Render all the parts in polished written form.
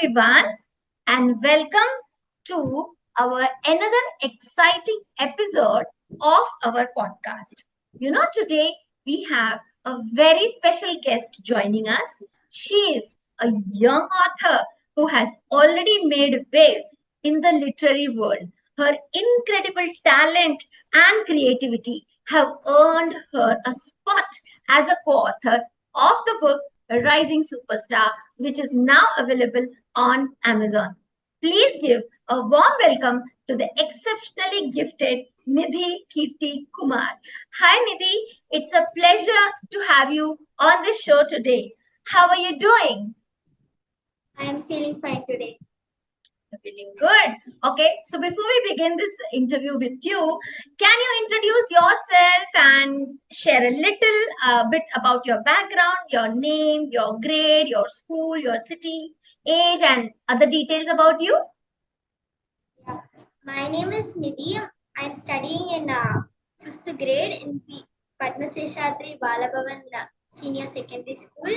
everyone, and welcome to our another exciting episode of our podcast. Today we have a very special guest joining us. She is a young author who has already made waves in the literary world. Her incredible talent and creativity have earned her a spot as a co-author of the book Rising Superstar, which is now available on Amazon. Please give a warm welcome to the exceptionally gifted Nidhi Kirti Kumar. Hi Nidhi, it's a pleasure to have you on the show today. How are you doing? I am feeling fine today. Feeling good. Okay, so before we begin this interview with you, can you introduce yourself and share a little bit about your background, your name, your grade, your school, your city, age, and other details about you? Yeah. My name is Nidhi. I am studying in 5th grade in Padma Seshadri Balabhavan Senior Secondary School,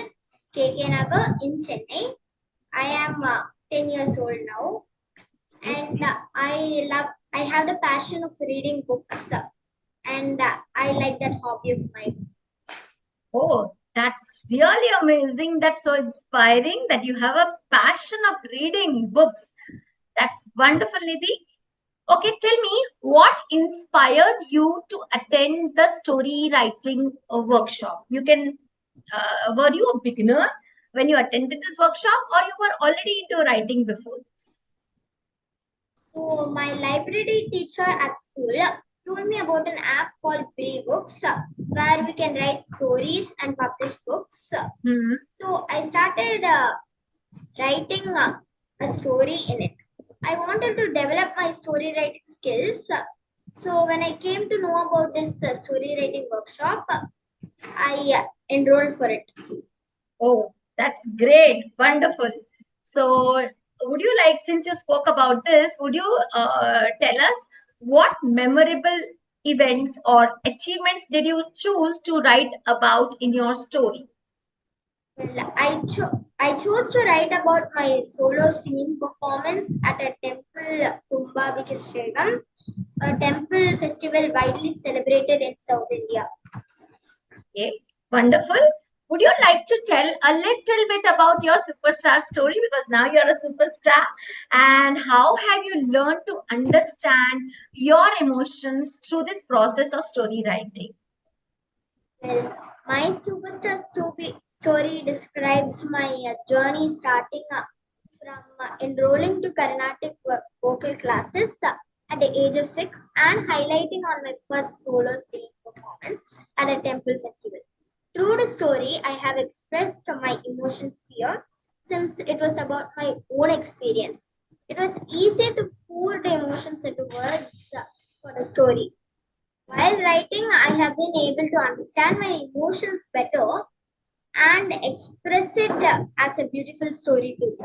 KK Nagar in Chennai. I am 10 years old now, and I have the passion of reading books, and I like that hobby of mine. Oh, that's really amazing. That's so inspiring that you have a passion of reading books. That's wonderful, Nidhi. Okay, tell me what inspired you to attend the story writing workshop? Were you a beginner when you attended this workshop, or you were already into writing before this? So my library teacher at school told me about an app called Books, where we can write stories and publish books. Hmm. So I started writing a story in it. I wanted to develop my story writing skills. So when I came to know about this story writing workshop, I enrolled for it. Oh, that's great. Wonderful. So, would you like, since you spoke about this, would you tell us what memorable events or achievements did you choose to write about in your story? Well, I chose to write about my solo singing performance at a temple Kumbhabikashegam, a temple festival widely celebrated in South India. Okay, wonderful. Would you like to tell a little bit about your superstar story? Because now you're a superstar. And how have you learned to understand your emotions through this process of story writing? Well, my story describes my journey starting from enrolling to Carnatic vocal classes at the age of 6 and highlighting on my first solo singing performance at a temple festival. Through the story, I have expressed my emotions here since it was about my own experience. It was easy to pour the emotions into words for the story. While writing, I have been able to understand my emotions better and express it as a beautiful story too.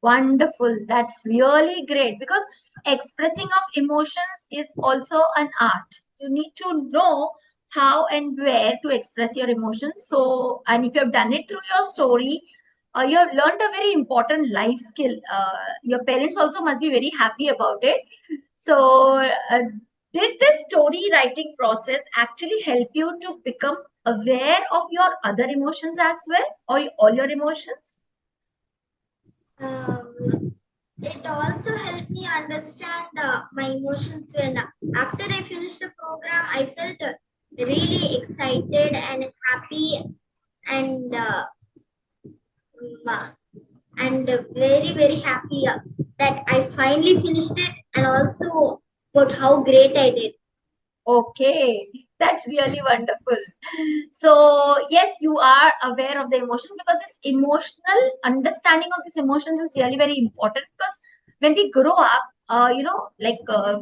Wonderful. That's really great because expressing of emotions is also an art. You need to know how and where to express your emotions. So, and if you have done it through your story, you have learned a very important life skill. Your parents also must be very happy about it. So, did this story writing process actually help you to become aware of your other emotions as well, or all your emotions? It also helped me understand my emotions when after I finished the program, I felt really excited and happy and mm, very happy that I finally finished it and also about how great I did. Okay, that's really wonderful. So, yes, you are aware of the emotion because this emotional understanding of these emotions is really very important because when we grow up,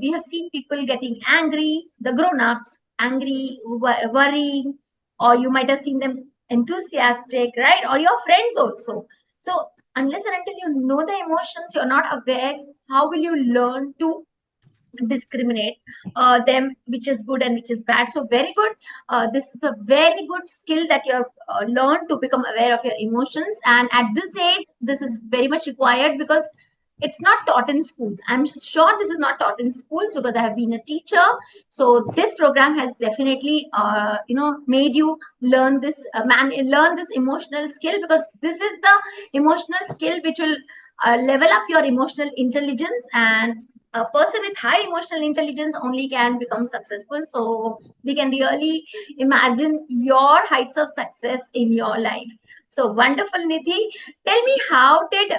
we have seen people getting angry, the grown ups, angry, worrying, or you might have seen them enthusiastic, right? Or your friends also. So, unless and until you know the emotions, you're not aware, how will you learn to discriminate them, which is good and which is bad. So very good. This is a very good skill that you have learned to become aware of your emotions, and at this age this is very much required because it's not taught in schools. I'm sure this is not taught in schools because I have been a teacher. So this program has definitely made you learn this learn this emotional skill, because this is the emotional skill which will level up your emotional intelligence, and a person with high emotional intelligence only can become successful. So we can really imagine your heights of success in your life. So wonderful, Nidhi. Tell me, how did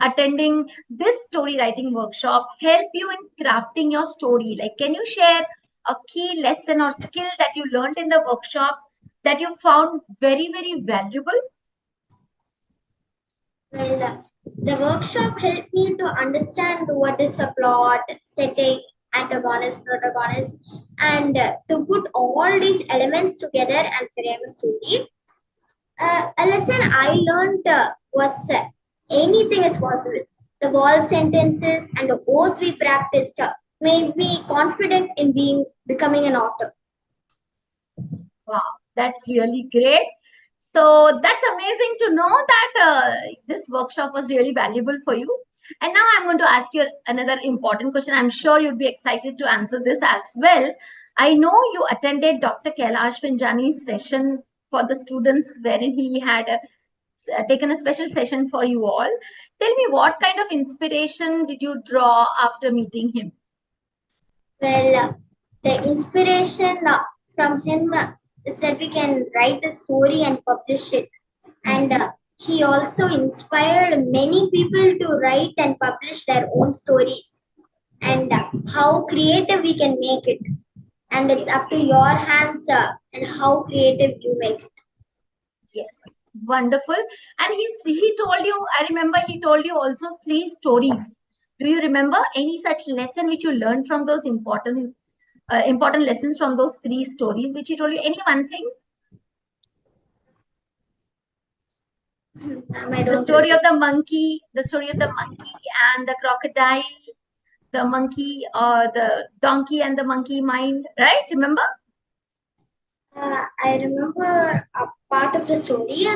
attending this story writing workshop help you in crafting your story? Like, can you share a key lesson or skill that you learned in the workshop that you found very, very valuable? Well, the workshop helped me to understand what is a plot, setting, antagonist, protagonist, and to put all these elements together and frame a story. A lesson I learned was anything is possible. The wall sentences and the oath we practiced made me confident in becoming an author. Wow, that's really great. So that's amazing to know that this workshop was really valuable for you. And now I'm going to ask you another important question. I'm sure you'd be excited to answer this as well. I know you attended Dr. Kailash Pinjani's session for the students, wherein he had taken a special session for you all. Tell me, what kind of inspiration did you draw after meeting him? Well, the inspiration from him is that we can write the story and publish it. And he also inspired many people to write and publish their own stories. And how creative we can make it. And it's up to your hands and how creative you make it. Yes, wonderful. And he told you, I remember he told you also three stories. Do you remember any such lesson which you learned from those important lessons from those three stories which he told you? Any one thing? I The don't story remember. of the monkey, the story of the monkey and the crocodile, the monkey, the donkey and the monkey mind, right? Remember? I remember a part of the story.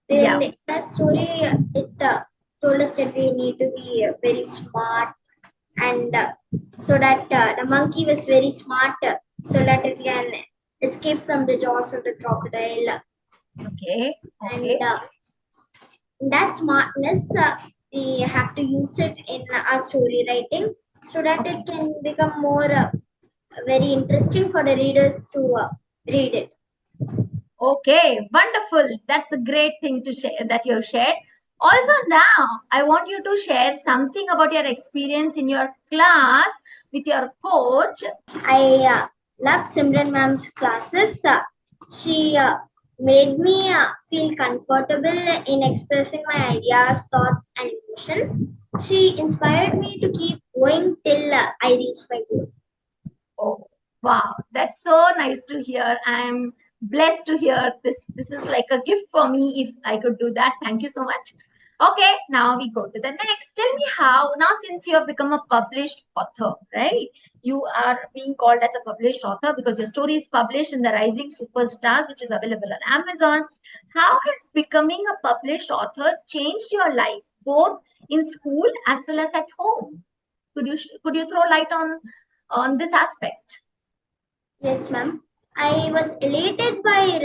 Yeah. In that story, it told us that we need to be very smart, and so that the monkey was very smart, so that it can escape from the jaws of the crocodile. Okay. And Okay. that smartness, we have to use it in our story writing so that Okay. it can become more very interesting for the readers to read it. Okay, wonderful. That's a great thing to share that you have shared. Also, now I want you to share something about your experience in your class with your coach. I love Simran ma'am's classes. She made me feel comfortable in expressing my ideas, thoughts, and emotions. She inspired me to keep going till I reach my goal. Oh, wow, that's so nice to hear. I'm blessed to hear this. This is like a gift for me if I could do that. Thank you so much. Okay, now we go to the next. Tell me how, now since you have become a published author, right? You are being called as a published author because your story is published in the Rising Superstars, which is available on Amazon. How has becoming a published author changed your life, both in school as well as at home? Could you throw light on this aspect? Yes, ma'am. I was elated by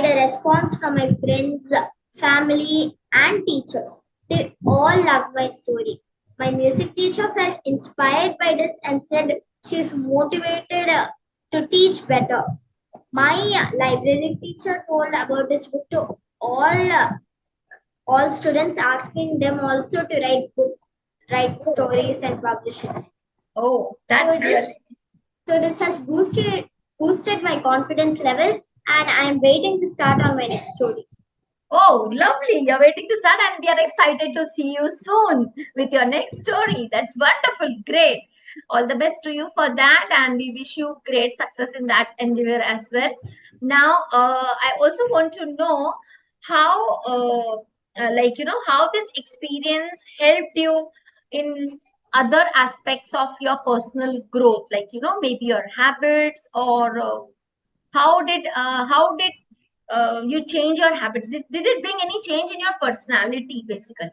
the response from my friends, family, and teachers. They all loved my story. My music teacher felt inspired by this and said she's motivated to teach better. My library teacher told about this book to all students, asking them also to write stories and publish it. Oh, So that's this really. so this has boosted my confidence level, and I am waiting to start on my next story. Oh, lovely. You're waiting to start, and we are excited to see you soon with your next story. That's wonderful. Great. All the best to you for that, and we wish you great success in that endeavor as well. Now, I also want to know how, how this experience helped you in other aspects of your personal growth, like maybe your habits, or how did you change your habits? Did it bring any change in your personality, basically?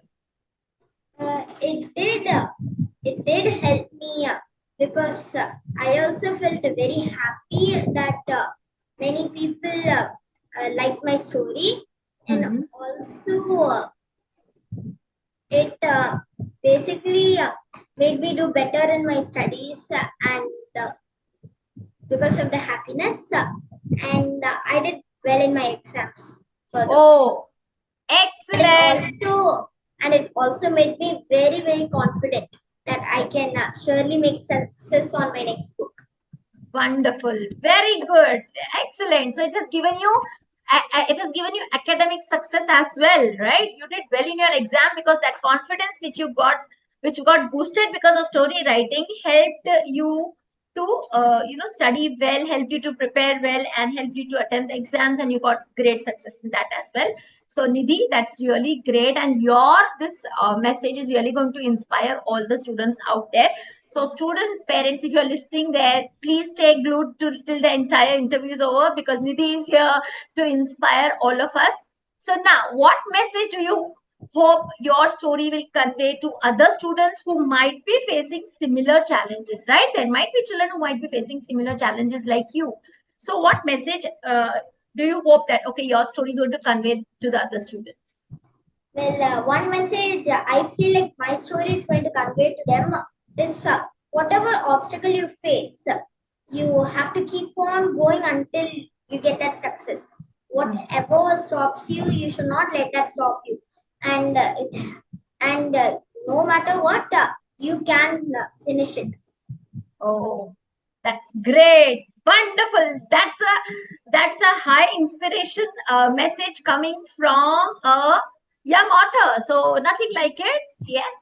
It did. It did help me because I also felt very happy that many people like my story, and Mm-hmm. also it basically made me do better in my studies and uh, because of the happiness, and I did well in my exams further. Oh, And it excellent. also made me very very confident that I can surely make success on my next book. Wonderful. Very good. Excellent. So it has given you academic success as well, right? You did well in your exam because that confidence which got boosted because of story writing, helped you to study well, helped you to prepare well, and helped you to attend the exams, and you got great success in that as well. So Nidhi, that's really great, and your this message is really going to inspire all the students out there. So, students, parents, if you're listening there, please stay glued till the entire interview is over, because Nidhi is here to inspire all of us. So, now, what message do you hope your story will convey to other students who might be facing similar challenges, right? There might be children who might be facing similar challenges like you. So, what message do you hope that, okay, your story is going to convey to the other students? Well, one message I feel like my story is going to convey to them is whatever obstacle you face, you have to keep on going until you get that success. Whatever stops you, you should not let that stop you. And and no matter what, you can finish it. Oh, that's great. Wonderful. That's a high inspiration message coming from a young author. So nothing like it. Yes.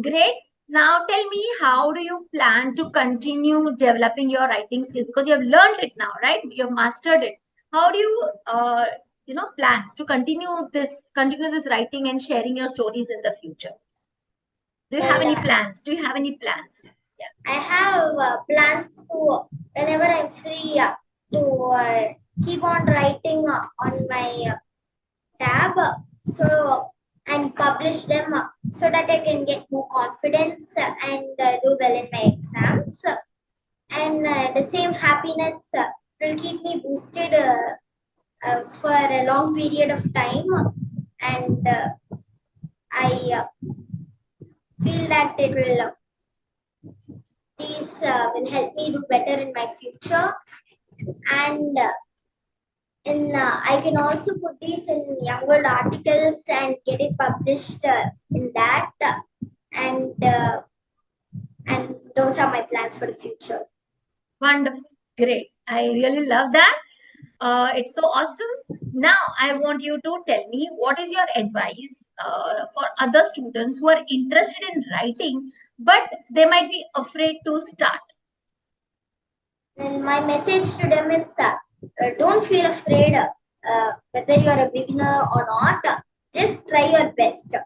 Great. Now tell me, how do you plan to continue developing your writing skills? Because you have learned it now, right? You have mastered it. How do you plan to continue this writing and sharing your stories in the future? Do you have Well, any plans? Do you have any plans? I have plans to, whenever I'm free, to keep on writing on my tab, so and publish them so that I can get more confidence and do well in my exams. And the same happiness will keep me boosted for a long period of time. And I feel that it will these will help me do better in my future. And I can also put these in younger articles and get it published in that. And those are my plans for the future. Wonderful. Great. I really love that. It's so awesome. Now, I want you to tell me, what is your advice for other students who are interested in writing, but they might be afraid to start? And my message to them is don't feel afraid whether you're a beginner or not. Just try your best.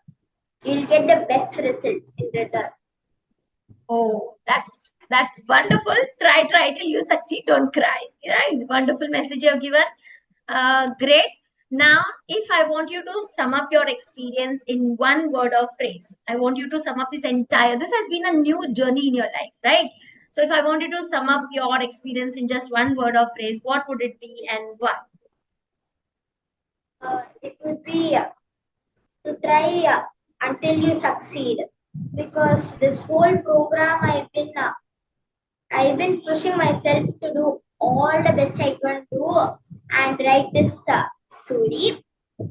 You'll get the best result in return. Oh, that's wonderful. Try till you succeed. Don't cry. Right? Wonderful message you have given. Great. Now, if I want you to sum up your experience in one word or phrase, I want you to sum up this has been a new journey in your life, right? So, if I want you to sum up your experience in just one word or phrase, what would it be and why? It would be to try until you succeed, because this whole program I've been pushing myself to do all the best I can do and write this story.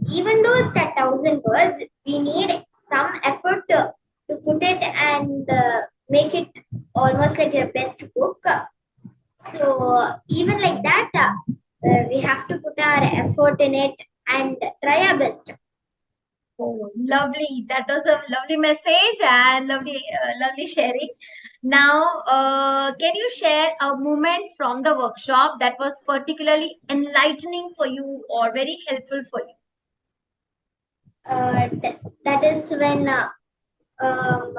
Even though it's 1,000 words, we need some effort to put it and make it almost like a best book. So even like that, we have to put our effort in it and try our best. Oh, lovely. That was a lovely message and lovely sharing. Now, can you share a moment from the workshop that was particularly enlightening for you or very helpful for you? That is when um,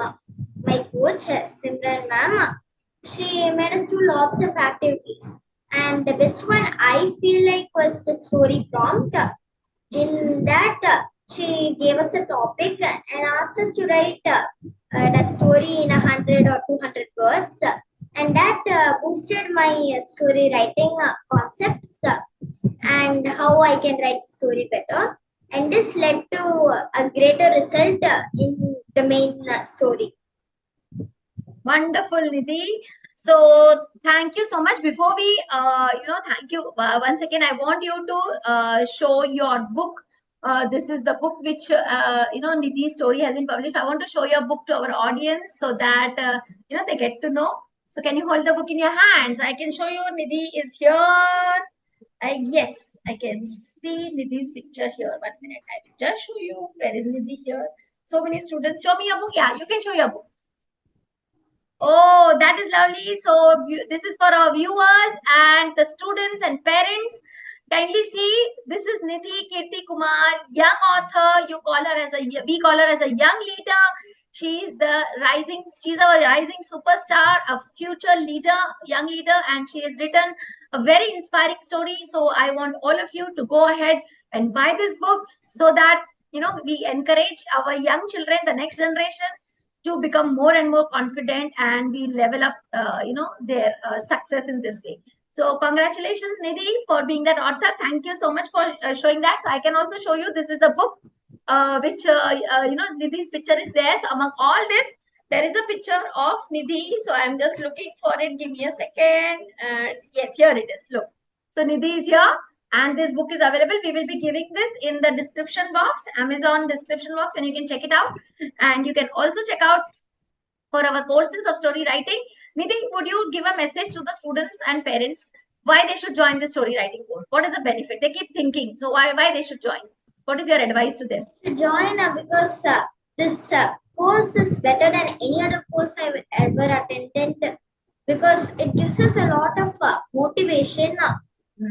my coach, Simran ma'am, she made us do lots of activities. And the best one I feel like was the story prompt. In that, she gave us a topic and asked us to write that story in 100 or 200 words. And that boosted my story writing concepts and how I can write the story better. And this led to a greater result in the main story. Wonderful, Nidhi. So thank you so much. Before we, thank you once again. I want you to show your book. This is the book which Nidhi's story has been published. I want to show your book to our audience so that they get to know. So can you hold the book in your hands? I can show you. Nidhi is here. Yes, I can see Nidhi's picture here. 1 minute. I will just show you. Where is Nidhi here? So many students. Show me your book. Yeah, you can show your book. Oh, that is lovely. So this is for our viewers and the students and parents. Kindly see, this is Nidhi Kirti Kumar, young author. You call her as we call her as a young leader. She's our rising superstar, a future leader, young leader, and she has written a very inspiring story. So I want all of you to go ahead and buy this book so that we encourage our young children, the next generation, to become more and more confident, and we level up their success in this way. So congratulations, Nidhi, for being that author. Thank you so much for showing that. So I can also show you, this is the book which Nidhi's picture is there. So among all this, there is a picture of Nidhi. So I'm just looking for it. Give me a second. And yes, here it is. Look. So Nidhi is here, and this book is available. We will be giving this in the description box, Amazon description box, and you can check it out. And you can also check out for our courses of story writing. Nidhi, would you give a message to the students and parents why they should join the story writing course? What is the benefit? They keep thinking. So why they should join? What is your advice to them? To join because this course is better than any other course I've ever attended because it gives us a lot of motivation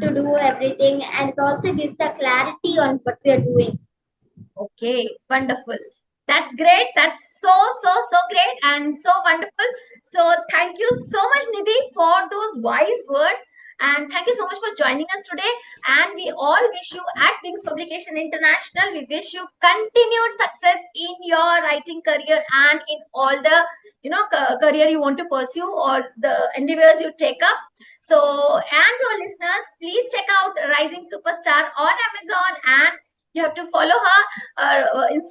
to do everything, and it also gives a clarity on what we are doing. Okay, wonderful. That's great. That's so great and so wonderful. So thank you so much, Nidhi, for those wise words. And thank you so much for joining us today. And we all wish you at Wings Publication International, we wish you continued success in your writing career and in all the career you want to pursue or the endeavors you take up. So, and to our listeners, please check out Rising Superstar on Amazon, and you have to follow her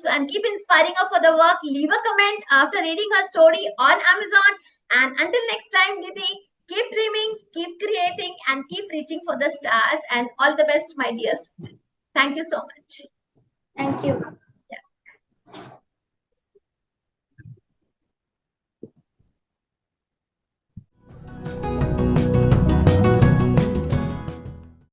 and keep inspiring her for the work. Leave a comment after reading her story on Amazon. And until next time, Nidhi, keep dreaming, keep creating, and keep reaching for the stars. And all the best, my dear student. Thank you so much. Thank you.